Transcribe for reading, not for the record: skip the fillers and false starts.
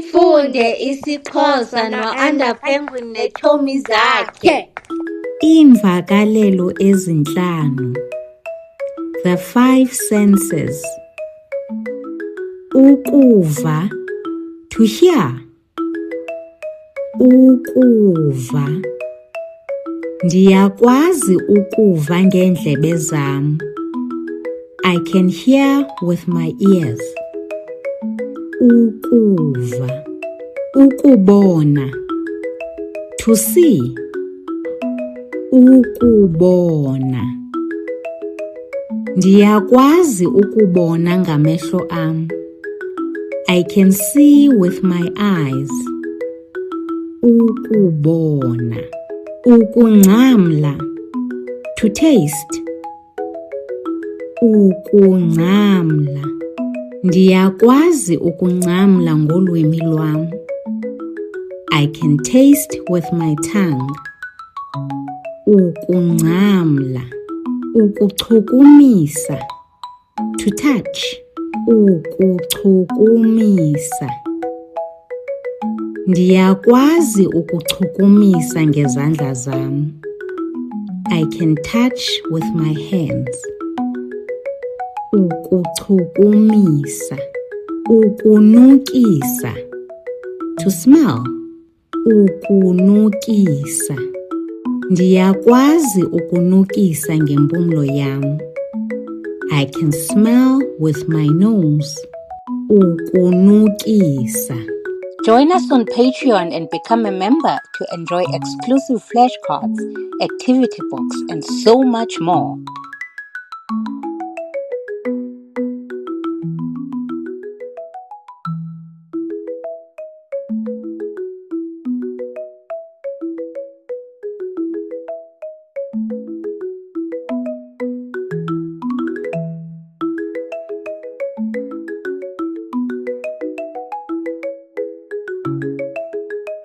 Funde isiXhosa no-Under Penguin neetshomi zakhe. Iimvakalelo ezintlanu. The five senses. Ukuva, to hear. Ukuva. Ndiyakwazi ukuva ngeendlebe zam. I can hear with my ears. Ukuva. Ukubona, to see. Ukubona. Ndiyakwazi ukubona ngamehlo am. I can see with my eyes. Ukubona. Ukungcamla, to taste. Ukungcamla. Ndiyakwazi ukungcamla ngolwimi lwam. I can taste with my tongue. Ukungcamla. Ukuchukumisa, to touch. Ukuchukumisa. Ndiyakwazi ukuchukumisa ngezandla zam. I can touch with my hands. Ukuchukumisa. Ukunukisa, to smell. Ukunukisa. Ndiyakwazi ukunukisa ngempumlo yam. I can smell with my nose. Ukunukisa. Join us on Patreon and become a member to enjoy exclusive flashcards, activity books, and so much more.